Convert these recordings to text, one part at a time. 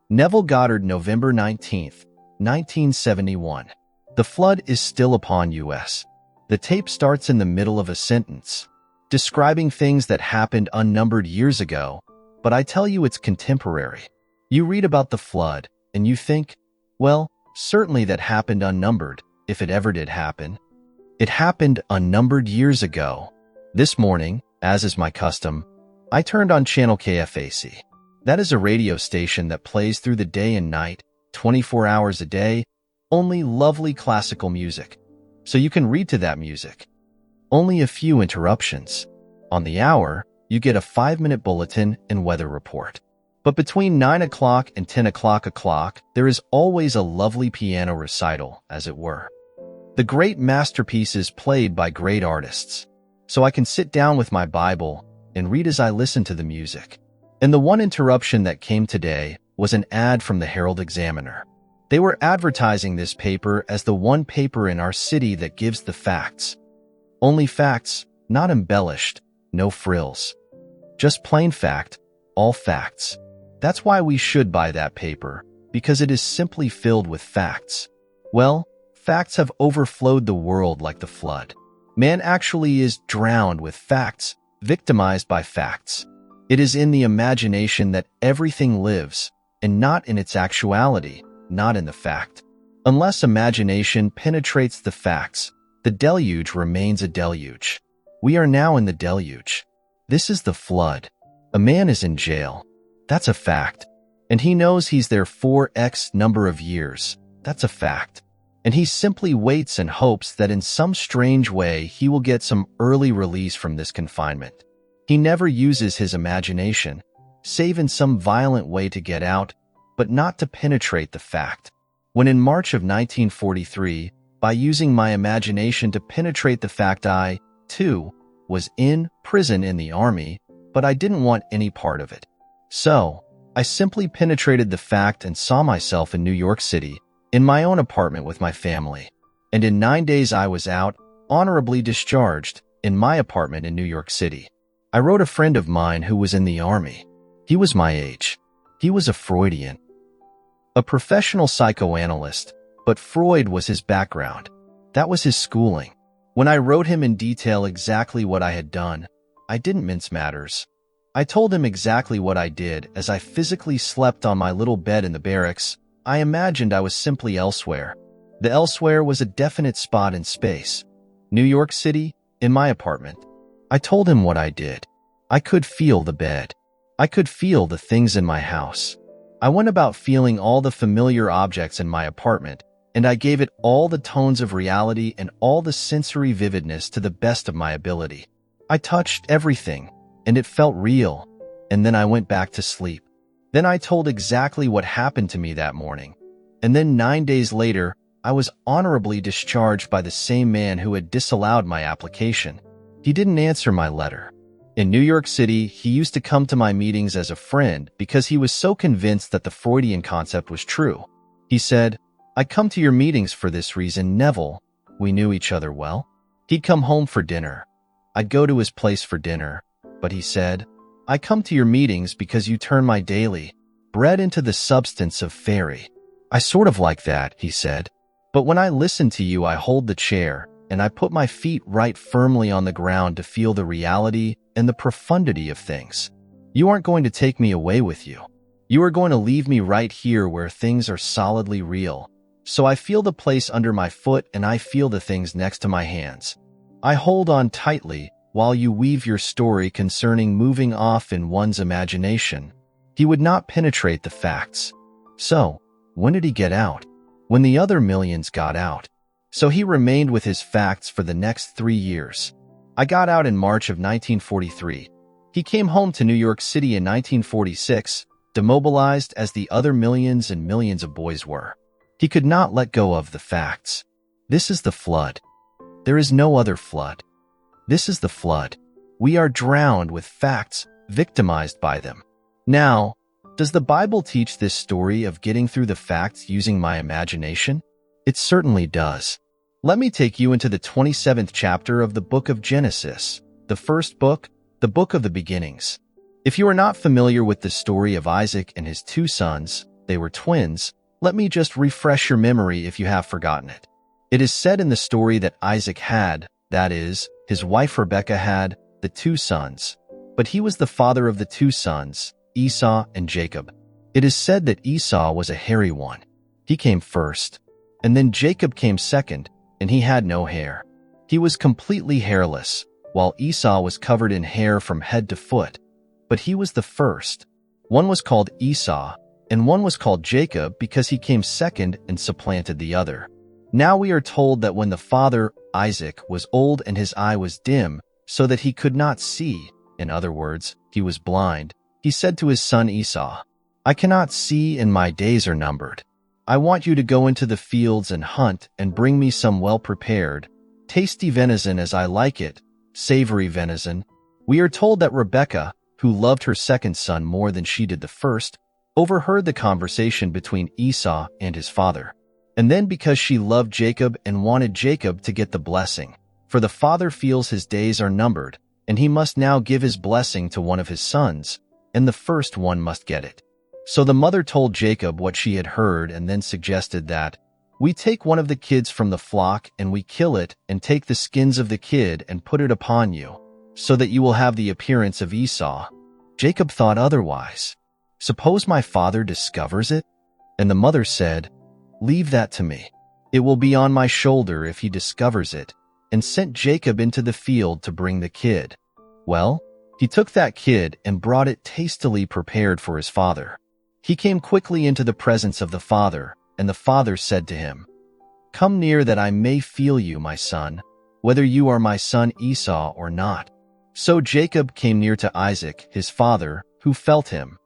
Neville Goddard, November 19th, 1971. The flood is still upon us. The tape starts in the middle of a sentence, describing things that happened unnumbered years ago, but I tell you it's contemporary. You read about the flood, and you think, well, certainly that happened unnumbered, if it ever did happen. It happened unnumbered years ago. This morning, as is my custom, I turned on channel KFAC. That is a radio station that plays through the day and night, 24 hours a day, only lovely classical music. So you can read to that music. Only a few interruptions. On the hour, you get a 5-minute bulletin and weather report. But between 9 o'clock and 10 o'clock, there is always a lovely piano recital, as it were. The great masterpieces played by great artists. So I can sit down with my Bible and read as I listen to the music. And the one interruption that came today was an ad from the Herald Examiner. They were advertising this paper as the one paper in our city that gives the facts. Only facts, not embellished, no frills. Just plain fact, all facts. That's why we should buy that paper, because it is simply filled with facts. Well, facts have overflowed the world like the flood. Man actually is drowned with facts, victimized by facts. It is in the imagination that everything lives, and not in its actuality, not in the fact. Unless imagination penetrates the facts, the deluge remains a deluge. We are now in the deluge. This is the flood. A man is in jail. That's a fact. And he knows he's there for X number of years. That's a fact. And he simply waits and hopes that in some strange way he will get some early release from this confinement. He never uses his imagination, save in some violent way to get out, but not to penetrate the fact. When in March of 1943, by using my imagination to penetrate the fact, I, too, was in prison in the army, but I didn't want any part of it. So, I simply penetrated the fact and saw myself in New York City, in my own apartment with my family. And in 9 days I was out, honorably discharged, in my apartment in New York City. I wrote a friend of mine who was in the army. He was my age. He was a Freudian. A professional psychoanalyst, but Freud was his background. That was his schooling. When I wrote him in detail exactly what I had done, I didn't mince matters. I told him exactly what I did as I physically slept on my little bed in the barracks. I imagined I was simply elsewhere. The elsewhere was a definite spot in space. New York City, in my apartment. I told him what I did. I could feel the bed. I could feel the things in my house. I went about feeling all the familiar objects in my apartment, and I gave it all the tones of reality and all the sensory vividness to the best of my ability. I touched everything, and it felt real, and then I went back to sleep. Then I told exactly what happened to me that morning, and then 9 days later, I was honorably discharged by the same man who had disallowed my application. He didn't answer my letter. In New York City, he used to come to my meetings as a friend because he was so convinced that the Freudian concept was true. He said, "I come to your meetings for this reason, Neville." We knew each other well. He'd come home for dinner. I'd go to his place for dinner. But he said, "I come to your meetings because you turn my daily bread into the substance of fairy." I sort of like that, he said. But when I listen to you, I hold the chair, and I put my feet right firmly on the ground to feel the reality and the profundity of things. You aren't going to take me away with you. You are going to leave me right here where things are solidly real. So I feel the place under my foot and I feel the things next to my hands. I hold on tightly while you weave your story concerning moving off in one's imagination. He would not penetrate the facts. So, when did he get out? When the other millions got out. So he remained with his facts for the next 3 years. I got out in March of 1943. He came home to New York City in 1946, demobilized as the other millions and millions of boys were. He could not let go of the facts. This is the flood. There is no other flood. This is the flood. We are drowned with facts, victimized by them. Now, does the Bible teach this story of getting through the facts using my imagination? It certainly does. Let me take you into the 27th chapter of the book of Genesis, the first book, the book of the beginnings. If you are not familiar with the story of Isaac and his two sons, they were twins, let me just refresh your memory if you have forgotten it. It is said in the story that Isaac had, that is, his wife Rebekah had, the two sons. But he was the father of the two sons, Esau and Jacob. It is said that Esau was a hairy one. He came first, and then Jacob came second, and he had no hair. He was completely hairless, while Esau was covered in hair from head to foot. But he was the first. One was called Esau, and one was called Jacob because he came second and supplanted the other. Now we are told that when the father, Isaac, was old and his eye was dim, so that he could not see, in other words, he was blind, he said to his son Esau, "I cannot see and my days are numbered. I want you to go into the fields and hunt and bring me some well-prepared, tasty venison as I like it, savory venison." We are told that Rebekah, who loved her second son more than she did the first, overheard the conversation between Esau and his father. And then because she loved Jacob and wanted Jacob to get the blessing, for the father feels his days are numbered, and he must now give his blessing to one of his sons, and the first one must get it. So the mother told Jacob what she had heard and then suggested that, "We take one of the kids from the flock and we kill it and take the skins of the kid and put it upon you, so that you will have the appearance of Esau." Jacob thought otherwise. "Suppose my father discovers it?" And the mother said, "Leave that to me. It will be on my shoulder if he discovers it," and sent Jacob into the field to bring the kid. Well, he took that kid and brought it tastily prepared for his father. He came quickly into the presence of the father, and the father said to him, "Come near that I may feel you, my son, whether you are my son Esau or not." So Jacob came near to Isaac, his father, who felt him.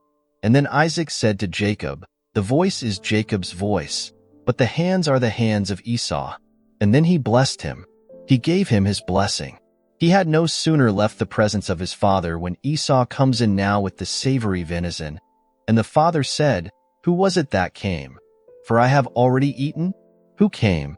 And then Isaac said to Jacob, "The voice is Jacob's voice, but the hands are the hands of Esau." And then he blessed him. He gave him his blessing. He had no sooner left the presence of his father when Esau comes in now with the savory venison. And the father said, "Who was it that came? For I have already eaten. Who came?"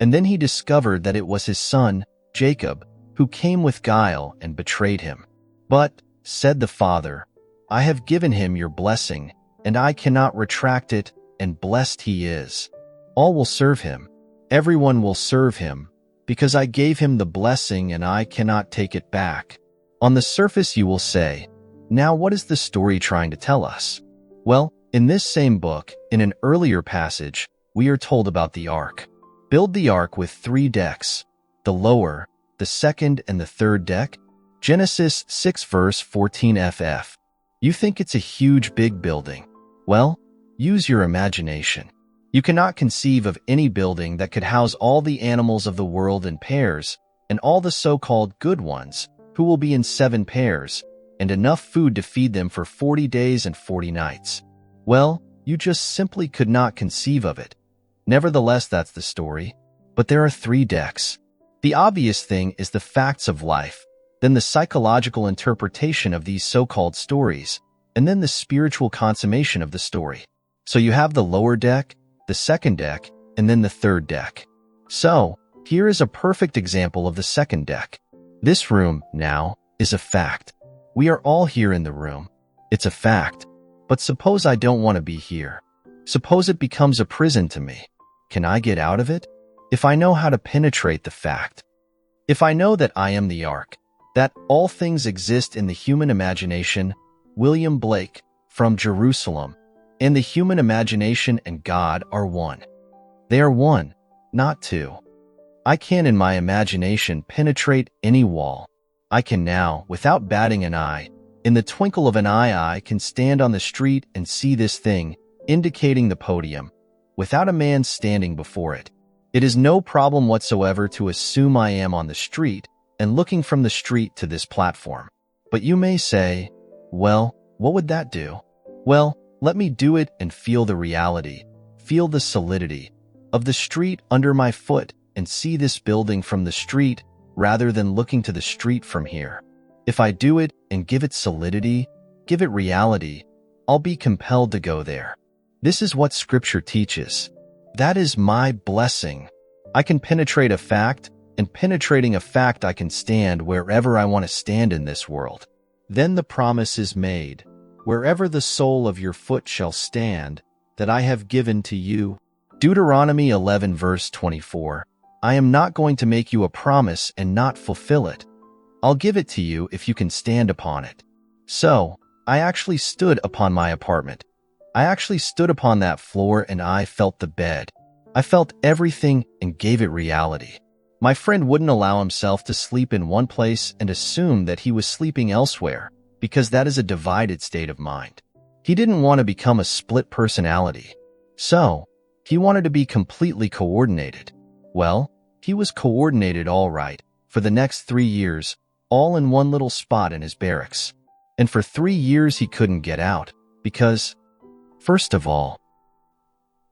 And then he discovered that it was his son, Jacob, who came with guile and betrayed him. "But," said the father, "I have given him your blessing, and I cannot retract it, and blessed he is. All will serve him. Everyone will serve him, because I gave him the blessing and I cannot take it back." On the surface you will say, "Now what is the story trying to tell us?" Well, in this same book, in an earlier passage, we are told about the ark. Build the ark with 3 decks, the lower, the second and the third deck. Genesis 6 verse 14 ff. You think it's a huge big building. Well, use your imagination. You cannot conceive of any building that could house all the animals of the world in pairs, and all the so-called good ones, who will be in 7 pairs, and enough food to feed them for 40 days and 40 nights. Well, you just simply could not conceive of it. Nevertheless, that's the story. But there are 3 decks. The obvious thing is the facts of life, then the psychological interpretation of these so-called stories, and then the spiritual consummation of the story. So you have the lower deck, the second deck, and then the third deck. So, here is a perfect example of the second deck. This room, now, is a fact. We are all here in the room. It's a fact. But suppose I don't want to be here. Suppose it becomes a prison to me. Can I get out of it? If I know how to penetrate the fact. If I know that I am the ark, that all things exist in the human imagination, William Blake, from Jerusalem, and the human imagination and God are one. They are one, not 2. I can in my imagination penetrate any wall. I can now, without batting an eye, in the twinkle of an eye I can stand on the street and see this thing, indicating the podium, without a man standing before it. It is no problem whatsoever to assume I am on the street and looking from the street to this platform. But you may say, well, what would that do? Well, let me do it and feel the reality, feel the solidity of the street under my foot and see this building from the street rather than looking to the street from here. If I do it and give it solidity, give it reality, I'll be compelled to go there. This is what Scripture teaches. That is my blessing. I can penetrate a fact, and penetrating a fact I can stand wherever I want to stand in this world. Then the promise is made, wherever the sole of your foot shall stand, that I have given to you. Deuteronomy 11 verse 24. I am not going to make you a promise and not fulfill it. I'll give it to you if you can stand upon it. So, I actually stood upon my apartment. I actually stood upon that floor and I felt the bed. I felt everything and gave it reality. My friend wouldn't allow himself to sleep in one place and assume that he was sleeping elsewhere, because that is a divided state of mind. He didn't want to become a split personality. So, he wanted to be completely coordinated. Well, he was coordinated all right for the next 3 years, all in one little spot in his barracks. And for 3 years he couldn't get out, because, first of all,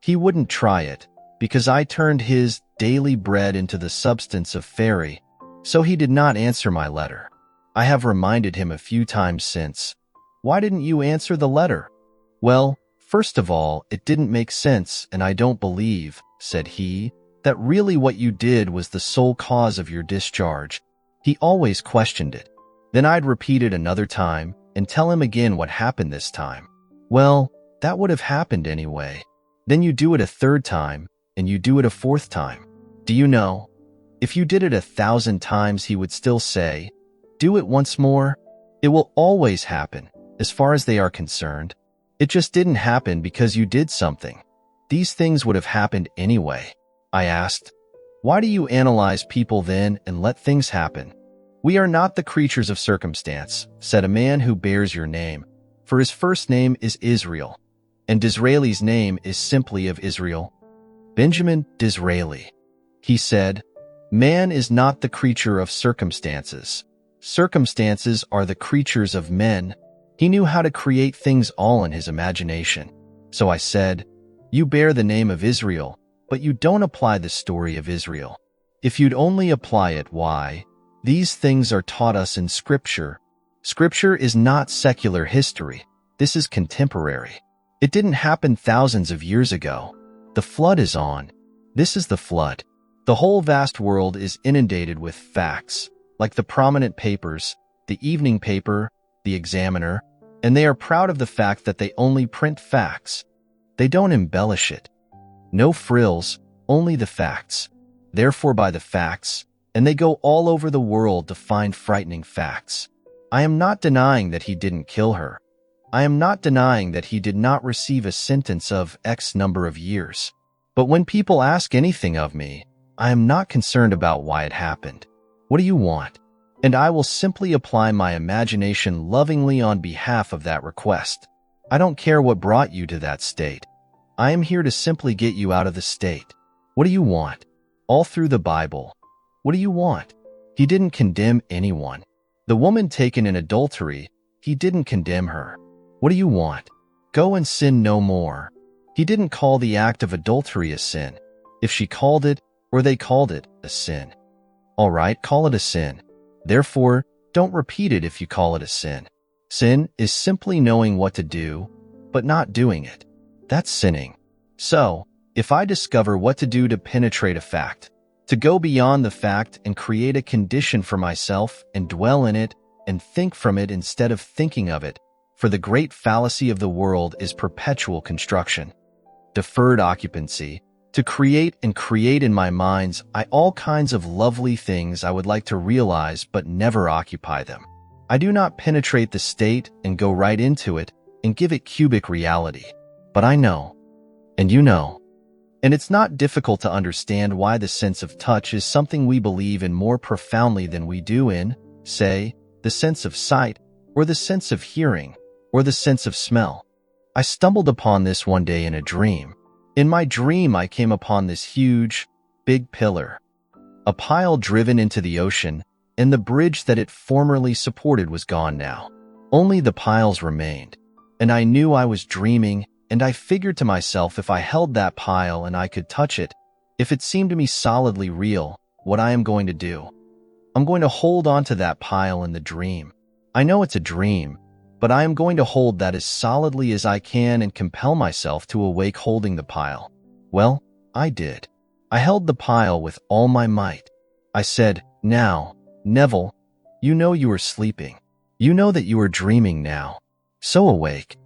he wouldn't try it, because I turned his daily bread into the substance of fairy, so he did not answer my letter. I have reminded him a few times since. Why didn't you answer the letter? Well, first of all, it didn't make sense, and I don't believe, said he, that really what you did was the sole cause of your discharge. He always questioned it. Then I'd repeat it another time and tell him again what happened this time. Well, that would have happened anyway. Then you do it a third time, and you do it a fourth time. Do you know? If you did it 1,000 times, he would still say, do it once more. It will always happen, as far as they are concerned. It just didn't happen because you did something. These things would have happened anyway. I asked, why do you analyze people then and let things happen? We are not the creatures of circumstance, said a man who bears your name, for his first name is Israel, and Disraeli's name is simply of Israel. Benjamin Disraeli. He said, man is not the creature of circumstances. Circumstances are the creatures of men. He knew how to create things all in his imagination. So I said, you bear the name of Israel, but you don't apply the story of Israel. If you'd only apply it, why? These things are taught us in Scripture. Scripture is not secular history. This is contemporary. It didn't happen thousands of years ago. The flood is on. This is the flood. The whole vast world is inundated with facts, like the prominent papers, the evening paper, the Examiner, and they are proud of the fact that they only print facts. They don't embellish it. No frills, only the facts. Therefore by the facts, and they go all over the world to find frightening facts. I am not denying that he didn't kill her. I am not denying that he did not receive a sentence of X number of years. But when people ask anything of me, I am not concerned about why it happened. What do you want? And I will simply apply my imagination lovingly on behalf of that request. I don't care what brought you to that state. I am here to simply get you out of the state. What do you want? All through the Bible. What do you want? He didn't condemn anyone. The woman taken in adultery, he didn't condemn her. What do you want? Go and sin no more. He didn't call the act of adultery a sin. If she called it, or they called it, a sin. All right, call it a sin. Therefore, don't repeat it if you call it a sin. Sin is simply knowing what to do, but not doing it. That's sinning. So, if I discover what to do to penetrate a fact, to go beyond the fact and create a condition for myself and dwell in it and think from it instead of thinking of it, for the great fallacy of the world is perpetual construction. Deferred occupancy. To create and create in my mind's eye all kinds of lovely things I would like to realize but never occupy them. I do not penetrate the state and go right into it and give it cubic reality. But I know. And you know. And it's not difficult to understand why the sense of touch is something we believe in more profoundly than we do in, say, the sense of sight, or the sense of hearing, or the sense of smell. I stumbled upon this one day in a dream. In my dream, I came upon this huge, big pillar, a pile driven into the ocean, and the bridge that it formerly supported was gone now. Only the piles remained, and I knew I was dreaming, and I figured to myself if I held that pile and I could touch it, if it seemed to me solidly real, what I am going to do. I'm going to hold on to that pile in the dream. I know it's a dream, but I am going to hold that as solidly as I can and compel myself to awake holding the pile. Well, I did. I held the pile with all my might. I said, now, Neville, you know you are sleeping. You know that you are dreaming now. So awake.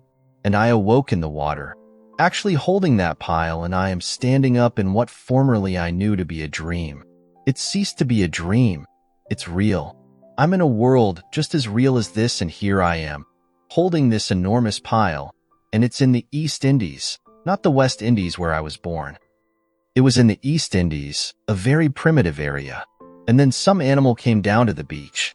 And I awoke in the water, actually holding that pile, and I am standing up in what formerly I knew to be a dream. It ceased to be a dream. It's real. I'm in a world just as real as this, and here I am, holding this enormous pile, and it's in the East Indies, not the West Indies where I was born. It was in the East Indies, a very primitive area. And then some animal came down to the beach.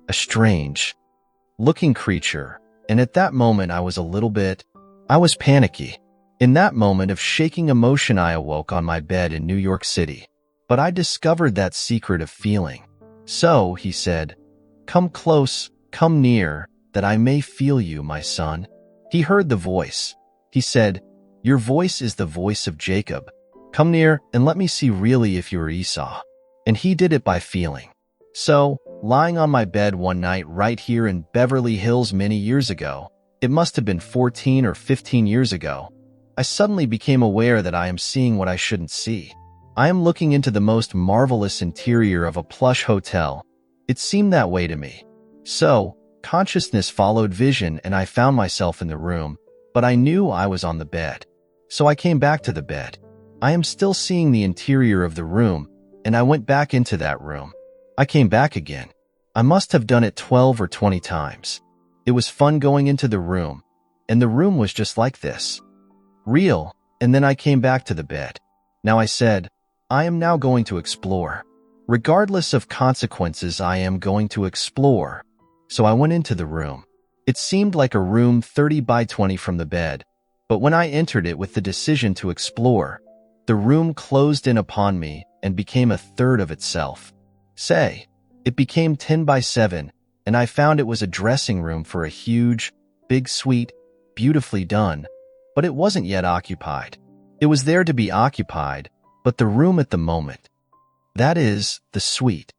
A strange-looking creature. And at that moment I was panicky. In that moment of shaking emotion, I awoke on my bed in New York City. But I discovered that secret of feeling. So, he said, "Come close, come near, that I may feel you, my son." He heard the voice. He said, "Your voice is the voice of Jacob. Come near and let me see really if you're Esau." And he did it by feeling. So, lying on my bed one night right here in Beverly Hills many years ago, it must have been 14 or 15 years ago, I suddenly became aware that I am seeing what I shouldn't see. I am looking into the most marvelous interior of a plush hotel. It seemed that way to me. So, consciousness followed vision and I found myself in the room, but I knew I was on the bed. So I came back to the bed. I am still seeing the interior of the room, and I went back into that room. I came back again. I must have done it 12 or 20 times. It was fun going into the room, and the room was just like this. Real, and then I came back to the bed. Now I said, I am now going to explore. Regardless of consequences, I am going to explore. So I went into the room. It seemed like a room 30 by 20 from the bed, but when I entered it with the decision to explore, the room closed in upon me and became a third of itself. It became 10 by 7, and I found it was a dressing room for a huge, big suite, beautifully done, but it wasn't yet occupied. It was there to be occupied, but the room at the moment, that is, the suite,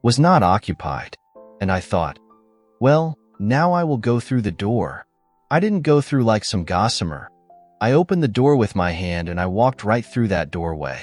was not occupied. And I thought, well, now I will go through the door. I didn't go through like some gossamer. I opened the door with my hand and I walked right through that doorway.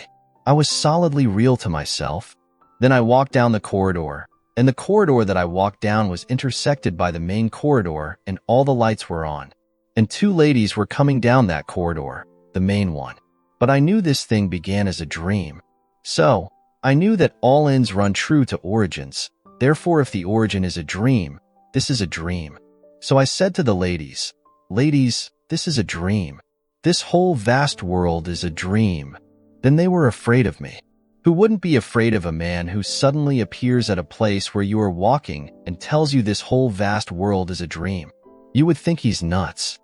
I was solidly real to myself. Then I walked down the corridor, and the corridor that I walked down was intersected by the main corridor, and all the lights were on. And two ladies were coming down that corridor, the main one. But I knew this thing began as a dream. So, I knew that all ends run true to origins. Therefore, if the origin is a dream, this is a dream. So I said to the ladies, "Ladies, this is a dream. This whole vast world is a dream." Then they were afraid of me. Who wouldn't be afraid of a man who suddenly appears at a place where you are walking and tells you this whole vast world is a dream? You would think he's nuts.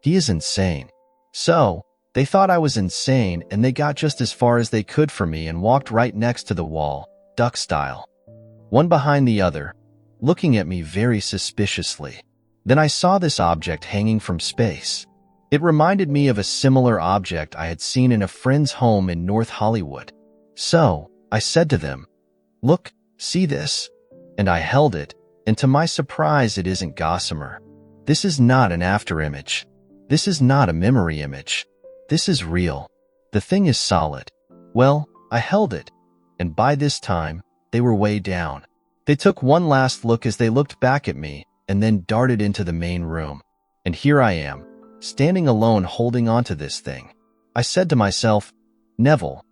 He is insane. So, they thought I was insane, and they got just as far as they could from me and walked right next to the wall, duck style, one behind the other, looking at me very suspiciously. Then I saw this object hanging from space. It reminded me of a similar object I had seen in a friend's home in North Hollywood. So, I said to them, "Look, see this?" And I held it, and to my surprise it isn't gossamer. This is not an afterimage. This is not a memory image. This is real. The thing is solid. Well, I held it, and by this time, they were way down. They took one last look as they looked back at me, and then darted into the main room. And here I am, standing alone holding on to this thing. I said to myself, "Neville,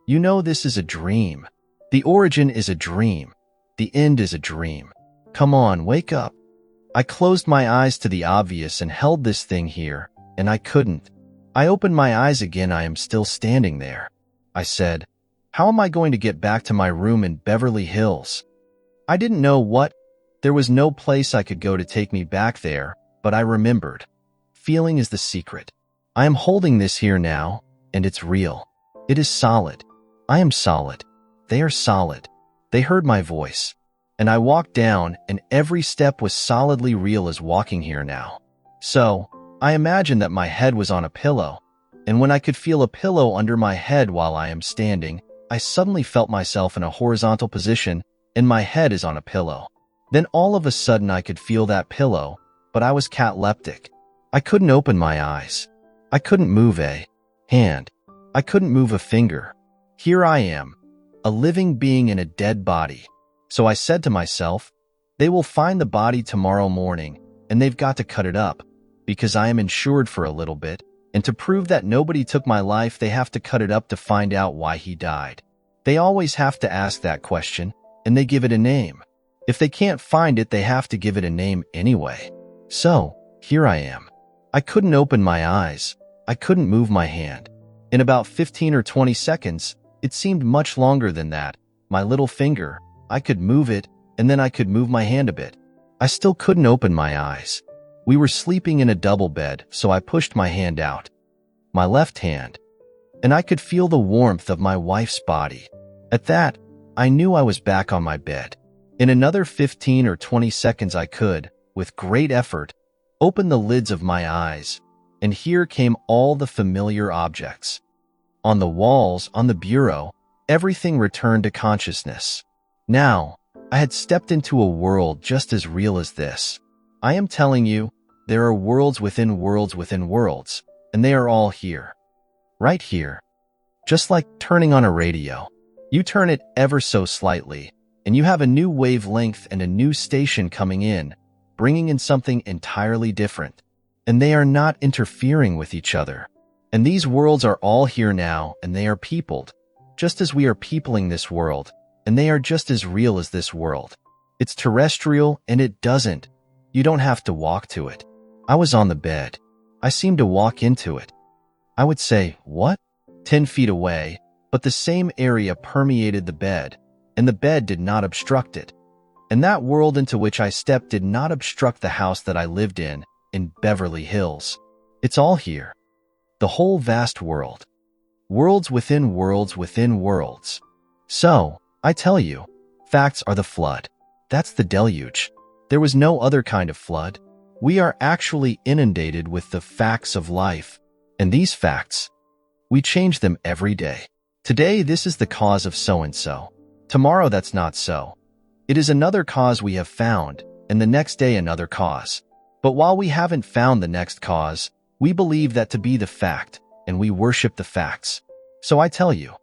you know this is a dream. The origin is a dream. The end is a dream. Come on, wake up." I closed my eyes to the obvious and held this thing here, and I couldn't. I opened my eyes again. I am still standing there. I said, "How am I going to get back to my room in Beverly Hills?" I didn't know what. There was no place I could go to take me back there, but I remembered. Feeling is the secret. I am holding this here now, and it's real. It is solid. I am solid. They are solid. They heard my voice. And I walked down, and every step was solidly real as walking here now. So, I imagined that my head was on a pillow, and when I could feel a pillow under my head while I am standing, I suddenly felt myself in a horizontal position, and my head is on a pillow. Then all of a sudden I could feel that pillow, but I was cataleptic. I couldn't open my eyes. I couldn't move a hand. I couldn't move a finger. Here I am, a living being in a dead body. So I said to myself, They will find the body tomorrow morning, and they've got to cut it up, because I am insured for a little bit, and to prove that nobody took my life, they have to cut it up to find out why he died. They always have to ask that question, and they give it a name. If they can't find it, they have to give it a name anyway. So, here I am. I couldn't open my eyes. I couldn't move my hand. In about 15 or 20 seconds, it seemed much longer than that, my little finger, I could move it, and then I could move my hand a bit. I still couldn't open my eyes. We were sleeping in a double bed, so I pushed my hand out. My left hand. And I could feel the warmth of my wife's body. At that, I knew I was back on my bed. In another 15 or 20 seconds I could, with great effort, open the lids of my eyes, and here came all the familiar objects. On the walls, on the bureau, everything returned to consciousness. Now, I had stepped into a world just as real as this. I am telling you, there are worlds within worlds within worlds, and they are all here. Right here. Just like turning on a radio. You turn it ever so slightly, and you have a new wavelength and a new station coming in, bringing in something entirely different. And they are not interfering with each other. And these worlds are all here now, and they are peopled, just as we are peopling this world, and they are just as real as this world. It's terrestrial, and it doesn't. You don't have to walk to it. I was on the bed. I seemed to walk into it. I would say, what? 10 feet away, but the same area permeated the bed, and the bed did not obstruct it. And that world into which I stepped did not obstruct the house that I lived in Beverly Hills. It's all here. The whole vast world. Worlds within worlds within worlds. So, I tell you, facts are the flood. That's the deluge. There was no other kind of flood. We are actually inundated with the facts of life. And these facts, we change them every day. Today, this is the cause of so-and-so. Tomorrow, that's not so. It is another cause we have found, and the next day another cause. But while we haven't found the next cause, we believe that to be the fact, and we worship the facts. So I tell you,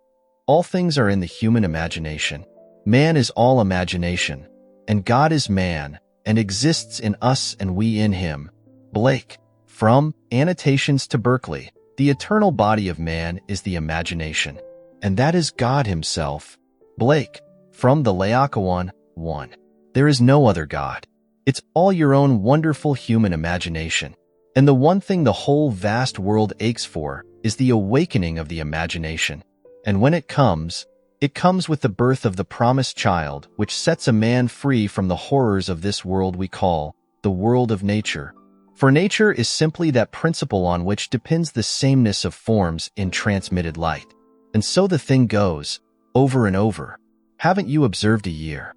all things are in the human imagination. Man is all imagination, and God is man, and exists in us and we in him. Blake. From Annotations to Berkeley, the eternal body of man is the imagination, and that is God himself. Blake. From the Laocoon 1. There is no other God. It's all your own wonderful human imagination. And the one thing the whole vast world aches for is the awakening of the imagination. And when it comes with the birth of the promised child, which sets a man free from the horrors of this world we call the world of nature. For nature is simply that principle on which depends the sameness of forms in transmitted light. And so the thing goes, over and over. Haven't you observed a year?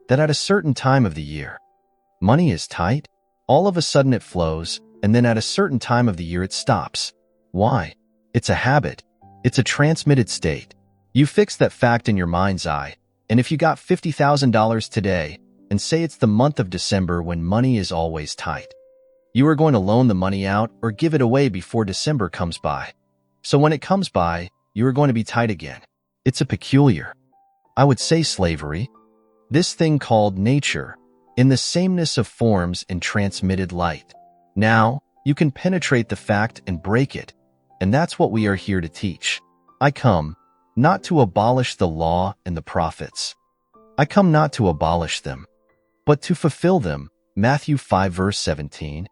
That at a certain time of the year, money is tight? All of a sudden it flows, and then at a certain time of the year it stops. Why? It's a habit. It's a transmitted state. You fix that fact in your mind's eye, and if you got $50,000 today, and say it's the month of December when money is always tight, you are going to loan the money out or give it away before December comes by. So when it comes by, you are going to be tight again. It's a peculiar, I would say, slavery. This thing called nature, in the sameness of forms in transmitted light. Now, you can penetrate the fact and break it, and that's what we are here to teach. I come, not to abolish the law and the prophets. I come not to abolish them, but to fulfill them, Matthew 5 verse 17,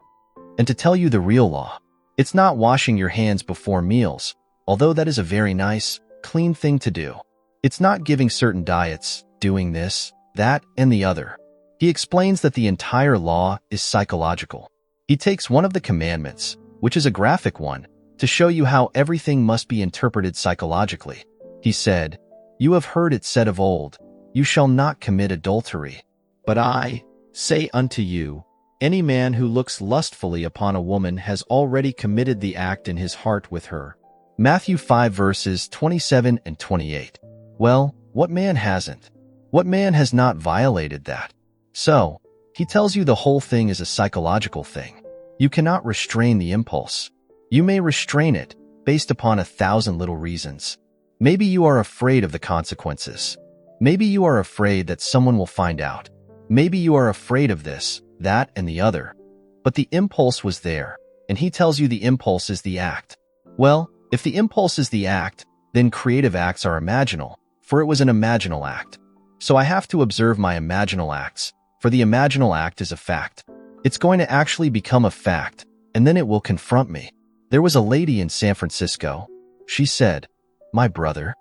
and to tell you the real law. It's not washing your hands before meals, although that is a very nice, clean thing to do. It's not giving certain diets, doing this, that, and the other. He explains that the entire law is psychological. He takes one of the commandments, which is a graphic one, to show you how everything must be interpreted psychologically. He said, "You have heard it said of old, you shall not commit adultery. But I say unto you, any man who looks lustfully upon a woman has already committed the act in his heart with her." Matthew 5 verses 27 and 28. Well, what man hasn't? What man has not violated that? So, he tells you the whole thing is a psychological thing. You cannot restrain the impulse. You may restrain it, based upon 1,000 little reasons. Maybe you are afraid of the consequences. Maybe you are afraid that someone will find out. Maybe you are afraid of this, that, and the other. But the impulse was there, and he tells you the impulse is the act. Well, if the impulse is the act, then creative acts are imaginal, for it was an imaginal act. So I have to observe my imaginal acts, for the imaginal act is a fact. It's going to actually become a fact, and then it will confront me. There was a lady in San Francisco. She said, "My brother."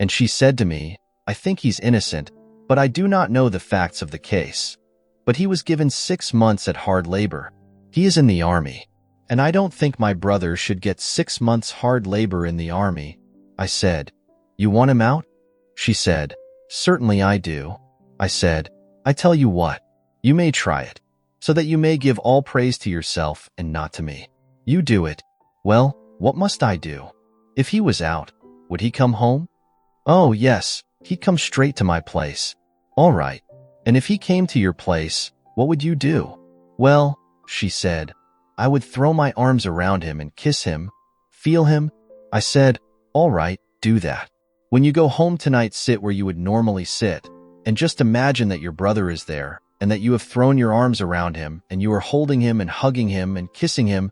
And she said to me, "I think he's innocent, but I do not know the facts of the case. But he was given 6 months at hard labor. He is in the army. And I don't think my brother should get 6 months hard labor in the army." I said, "You want him out?" She said, "Certainly I do." I said, "I tell you what, you may try it, so that you may give all praise to yourself and not to me. You do it. Well, what must I do? If he was out, would he come home?" "Oh, yes, he'd come straight to my place." "All right. And if he came to your place, what would you do?" "Well," she said, "I would throw my arms around him and kiss him, feel him." I said, "All right, do that. When you go home tonight, sit where you would normally sit, and just imagine that your brother is there, and that you have thrown your arms around him, and you are holding him and hugging him and kissing him."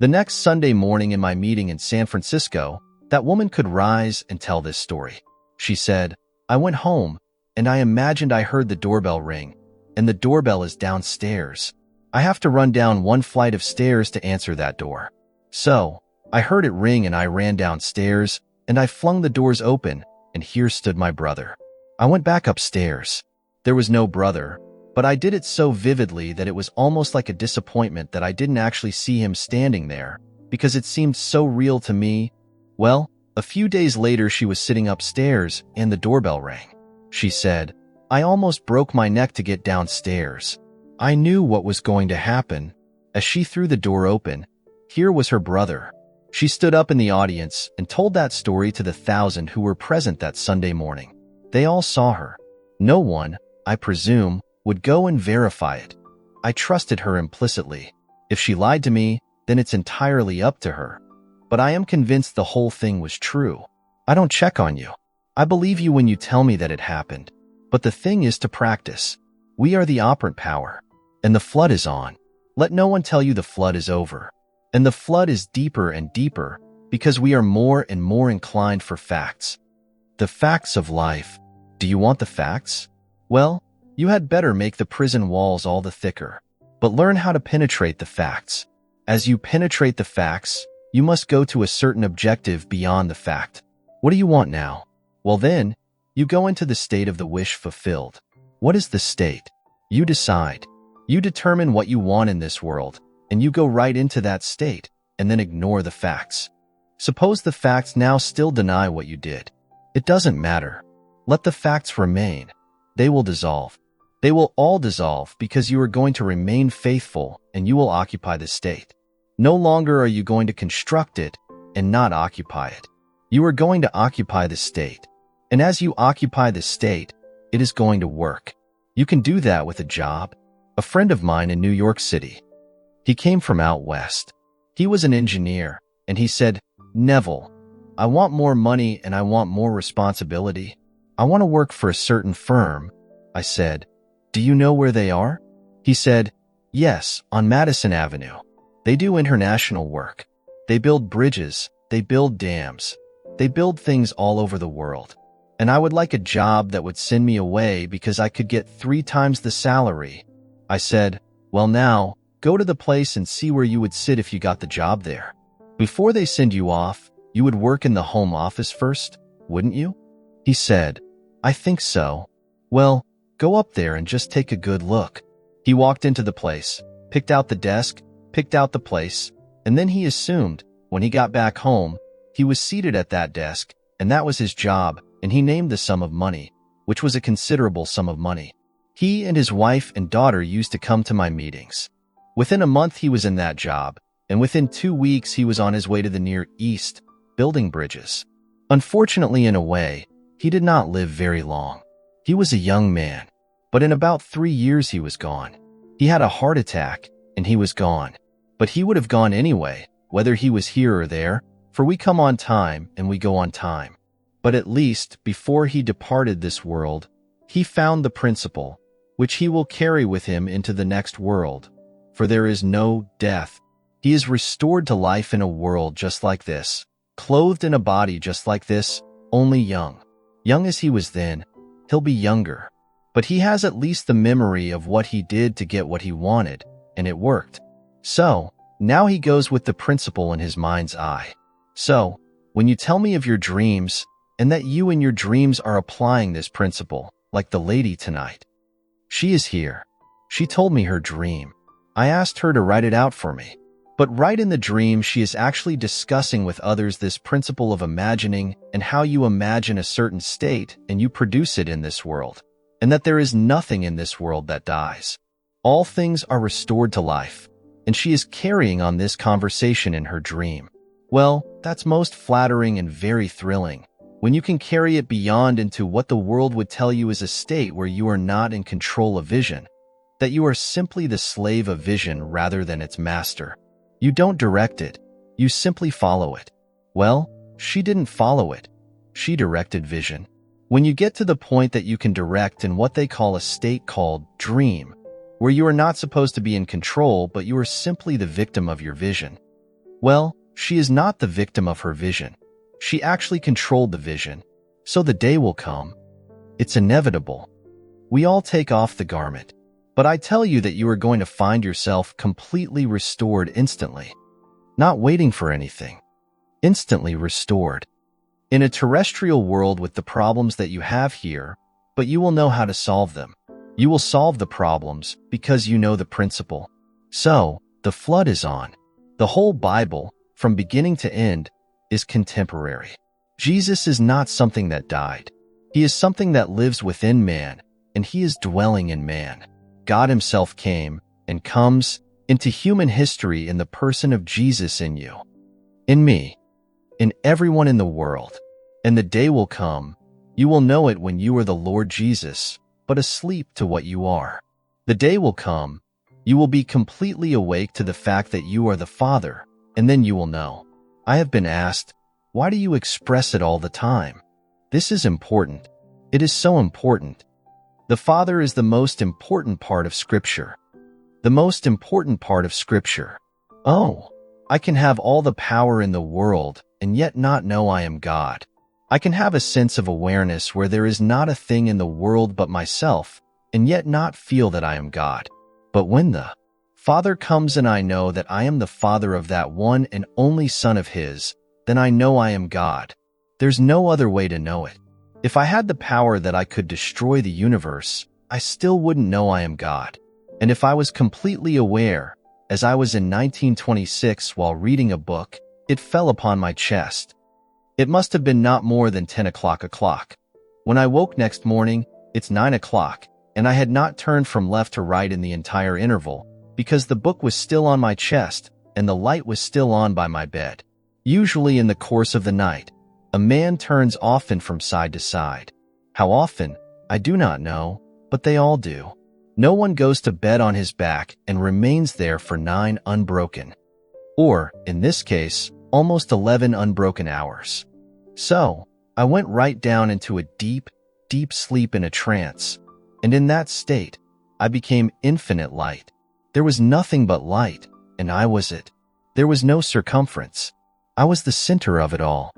The next Sunday morning in my meeting in San Francisco, that woman could rise and tell this story. She said, "I went home, and I imagined I heard the doorbell ring, and the doorbell is downstairs. I have to run down one flight of stairs to answer that door. So, I heard it ring and I ran downstairs, and I flung the doors open, and here stood my brother. I went back upstairs. There was no brother, but I did it so vividly that it was almost like a disappointment that I didn't actually see him standing there, because it seemed so real to me." Well, a few days later she was sitting upstairs, and the doorbell rang. She said, "I almost broke my neck to get downstairs. I knew what was going to happen." As she threw the door open, here was her brother. She stood up in the audience and told that story to the 1,000 who were present that Sunday morning. They all saw her. No one, I presume, would go and verify it. I trusted her implicitly. If she lied to me, then it's entirely up to her. But I am convinced the whole thing was true. I don't check on you. I believe you when you tell me that it happened. But the thing is to practice. We are the operant power. And the flood is on. Let no one tell you the flood is over. And the flood is deeper and deeper, because we are more and more inclined for facts. The facts of life. Do you want the facts? Well, you had better make the prison walls all the thicker. But learn how to penetrate the facts. As you penetrate the facts, you must go to a certain objective beyond the fact. What do you want now? Well then, you go into the state of the wish fulfilled. What is the state? You decide. You determine what you want in this world, and you go right into that state, and then ignore the facts. Suppose the facts now still deny what you did. It doesn't matter. Let the facts remain. They will dissolve. They will all dissolve because you are going to remain faithful and you will occupy the state. No longer are you going to construct it and not occupy it. You are going to occupy the state. And as you occupy the state, it is going to work. You can do that with a job. A friend of mine in New York City. He came from out west. He was an engineer, and he said, "Neville, I want more money and I want more responsibility. I want to work for a certain firm." I said, "Do you know where they are?" He said, "Yes, on Madison Avenue. They do international work. They build bridges, they build dams, they build things all over the world. And I would like a job that would send me away because I could get 3 times the salary." I said, "Well now, go to the place and see where you would sit if you got the job there. Before they send you off, you would work in the home office first, wouldn't you?" He said, "I think so." "Well, go up there and just take a good look." He walked into the place, picked out the desk, picked out the place, and then he assumed, when he got back home, he was seated at that desk, and that was his job, and he named the sum of money, which was a considerable sum of money. He and his wife and daughter used to come to my meetings. Within a month he was in that job, and within 2 weeks he was on his way to the Near East, building bridges. Unfortunately, in a way, he did not live very long. He was a young man, but in about 3 years he was gone. He had a heart attack, and he was gone. But he would have gone anyway, whether he was here or there, for we come on time and we go on time. But at least, before he departed this world, he found the principle, which he will carry with him into the next world. For there is no death. He is restored to life in a world just like this, clothed in a body just like this, only young. Young as he was then, he'll be younger. But he has at least the memory of what he did to get what he wanted, and it worked. So, now he goes with the principle in his mind's eye. So, when you tell me of your dreams, and that you in your dreams are applying this principle, like the lady tonight. She is here. She told me her dream. I asked her to write it out for me. But right in the dream, she is actually discussing with others this principle of imagining and how you imagine a certain state and you produce it in this world, and that there is nothing in this world that dies. All things are restored to life, and she is carrying on this conversation in her dream. Well, that's most flattering and very thrilling, when you can carry it beyond into what the world would tell you is a state where you are not in control of vision, that you are simply the slave of vision rather than its master. You don't direct it, you simply follow it. Well, she didn't follow it. She directed vision. When you get to the point that you can direct in what they call a state called dream, where you are not supposed to be in control but you are simply the victim of your vision. Well, she is not the victim of her vision. She actually controlled the vision. So the day will come. It's inevitable. We all take off the garment. But I tell you that you are going to find yourself completely restored instantly. Not waiting for anything. Instantly restored. In a terrestrial world with the problems that you have here, but you will know how to solve them. You will solve the problems because you know the principle. So, the flood is on. The whole Bible, from beginning to end, is contemporary. Jesus is not something that died. He is something that lives within man, and he is dwelling in man. God himself came and comes into human history in the person of Jesus in you, in me, in everyone in the world. And the day will come, you will know it when you are the Lord Jesus, but asleep to what you are. The day will come, you will be completely awake to the fact that you are the Father, and then you will know. I have been asked, why do you express it all the time? This is important. It is so important. The Father is the most important part of Scripture. The most important part of Scripture. Oh, I can have all the power in the world and yet not know I am God. I can have a sense of awareness where there is not a thing in the world but myself and yet not feel that I am God. But when the Father comes and I know that I am the Father of that one and only Son of His, then I know I am God. There's no other way to know it. If I had the power that I could destroy the universe, I still wouldn't know I am God. And if I was completely aware, as I was in 1926 while reading a book, it fell upon my chest. It must have been not more than 10 o'clock. When I woke next morning, it's 9 o'clock, and I had not turned from left to right in the entire interval, because the book was still on my chest, and the light was still on by my bed. Usually in the course of the night, a man turns often from side to side. How often, I do not know, but they all do. No one goes to bed on his back and remains there for 9 unbroken, or, in this case, almost 11 unbroken hours. So, I went right down into a deep, deep sleep in a trance, and in that state, I became infinite light. There was nothing but light, and I was it. There was no circumference. I was the center of it all.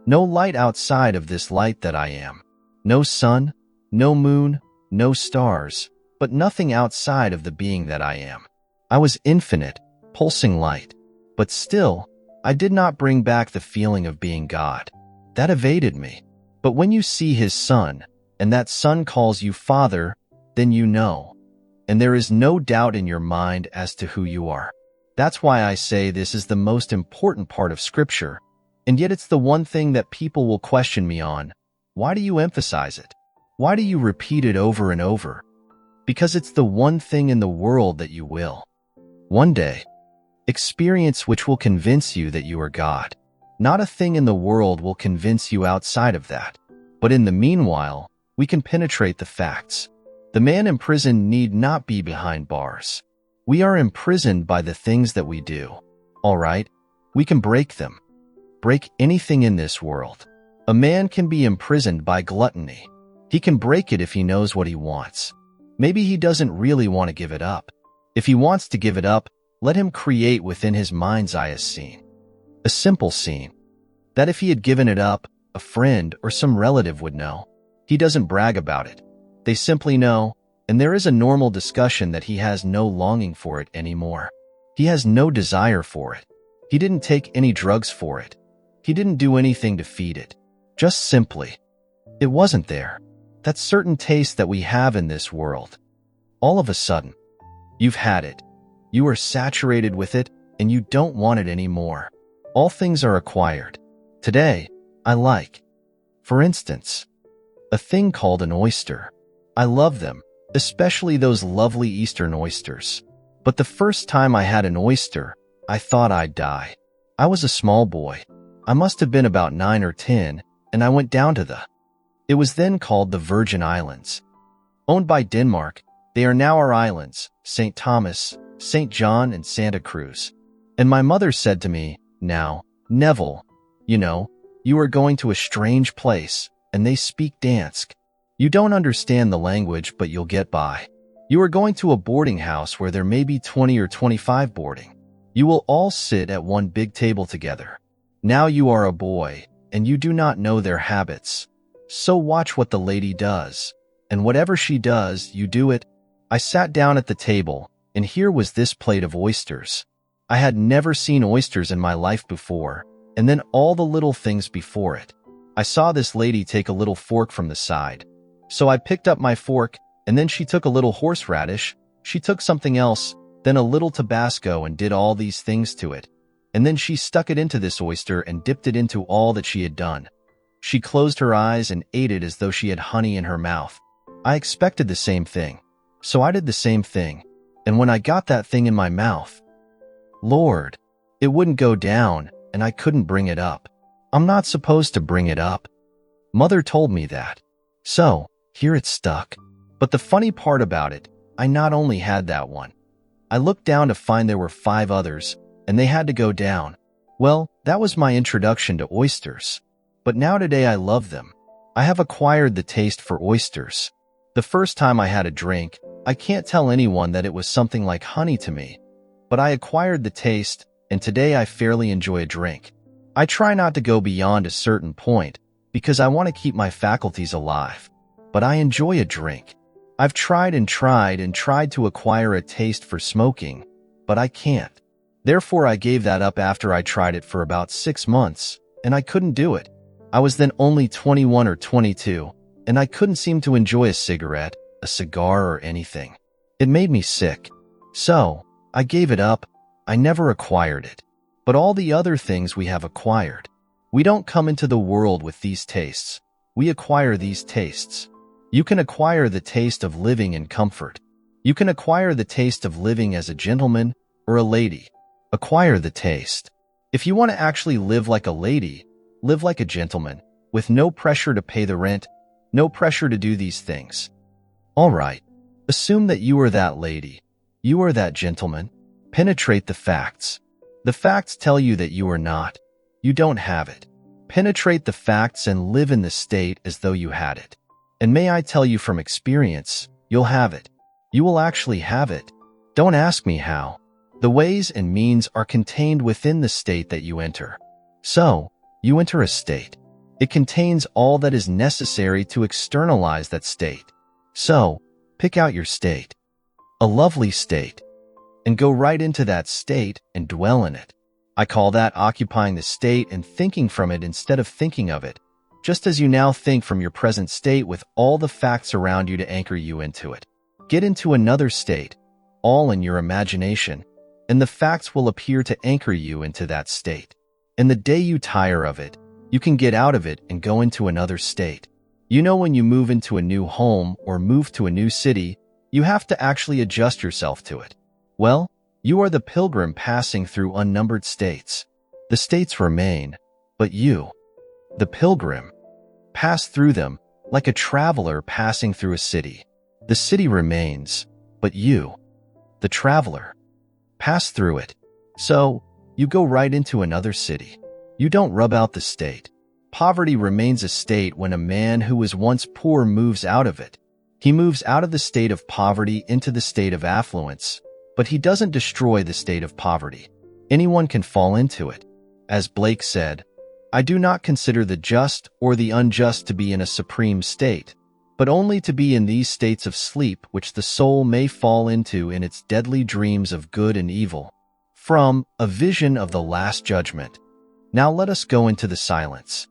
No light outside of this light that I am. No sun, no moon, no stars, but nothing outside of the being that I am. I was infinite, pulsing light. But still, I did not bring back the feeling of being God. That evaded me. But when you see His Son, and that Son calls you Father, then you know. And there is no doubt in your mind as to who you are. That's why I say this is the most important part of Scripture. And yet it's the one thing that people will question me on. Why do you emphasize it? Why do you repeat it over and over? Because it's the one thing in the world that you will, one day, experience, which will convince you that you are God. Not a thing in the world will convince you outside of that. But in the meanwhile, we can penetrate the facts. The man imprisoned need not be behind bars. We are imprisoned by the things that we do. All right? We can break them. Break anything in this world. A man can be imprisoned by gluttony. He can break it if he knows what he wants. Maybe he doesn't really want to give it up. If he wants to give it up, let him create within his mind's eye a scene. A simple scene. That if he had given it up, a friend or some relative would know. He doesn't brag about it. They simply know, and there is a normal discussion that he has no longing for it anymore. He has no desire for it. He didn't take any drugs for it. He didn't do anything to feed it. Just simply, it wasn't there. That certain taste that we have in this world. All of a sudden, you've had it. You are saturated with it, and you don't want it anymore. All things are acquired. Today, I like, for instance, a thing called an oyster. I love them, especially those lovely Eastern oysters. But the first time I had an oyster, I thought I'd die. I was a small boy. I must have been about 9 or 10, and I went down to it was then called the Virgin Islands. Owned by Denmark, they are now our islands, St. Thomas, St. John, and Santa Cruz. And my mother said to me, "Now, Neville, you are going to a strange place, and they speak Dansk. You don't understand the language, but you'll get by. You are going to a boarding house where there may be 20 or 25 boarding. You will all sit at one big table together. Now you are a boy, and you do not know their habits. So watch what the lady does, and whatever she does, you do it." I sat down at the table, and here was this plate of oysters. I had never seen oysters in my life before, and then all the little things before it. I saw this lady take a little fork from the side. So I picked up my fork, and then she took a little horseradish, she took something else, then a little Tabasco, and did all these things to it. And then she stuck it into this oyster and dipped it into all that she had done. She closed her eyes and ate it as though she had honey in her mouth. I expected the same thing. So I did the same thing. And when I got that thing in my mouth, Lord, it wouldn't go down, and I couldn't bring it up. I'm not supposed to bring it up. Mother told me that. So, here it stuck. But the funny part about it, I not only had that one. I looked down to find there were 5 others, and they had to go down. Well, that was my introduction to oysters. But now today I love them. I have acquired the taste for oysters. The first time I had a drink, I can't tell anyone that it was something like honey to me. But I acquired the taste, and today I fairly enjoy a drink. I try not to go beyond a certain point, because I want to keep my faculties alive. But I enjoy a drink. I've tried and tried to acquire a taste for smoking, but I can't. Therefore, I gave that up after I tried it for about 6 months, and I couldn't do it. I was then only 21 or 22, and I couldn't seem to enjoy a cigarette, a cigar, or anything. It made me sick. So, I gave it up. I never acquired it. But all the other things we have acquired. We don't come into the world with these tastes. We acquire these tastes. You can acquire the taste of living in comfort. You can acquire the taste of living as a gentleman or a lady. Acquire the taste. If you want to actually live like a lady, live like a gentleman, with no pressure to pay the rent, no pressure to do these things. All right, assume that you are that lady. You are that gentleman. Penetrate the facts. The facts tell you that you are not. You don't have it. Penetrate the facts and live in the state as though you had it. And may I tell you from experience, you'll have it. You will actually have it. Don't ask me how. The ways and means are contained within the state that you enter. So, you enter a state. It contains all that is necessary to externalize that state. So, pick out your state. A lovely state. And go right into that state and dwell in it. I call that occupying the state and thinking from it instead of thinking of it, just as you now think from your present state with all the facts around you to anchor you into it. Get into another state, all in your imagination, and the facts will appear to anchor you into that state. And the day you tire of it, you can get out of it and go into another state. You know, when you move into a new home or move to a new city, you have to actually adjust yourself to it. Well, you are the pilgrim passing through unnumbered states. The states remain, but you, the pilgrim, pass through them like a traveler passing through a city. The city remains, but you, the traveler, pass through it. So, you go right into another city. You don't rub out the state. Poverty remains a state when a man who was once poor moves out of it. He moves out of the state of poverty into the state of affluence, but he doesn't destroy the state of poverty. Anyone can fall into it. As Blake said, "I do not consider the just or the unjust to be in a supreme state, but only to be in these states of sleep which the soul may fall into in its deadly dreams of good and evil." From A Vision of the Last Judgment. Now let us go into the silence.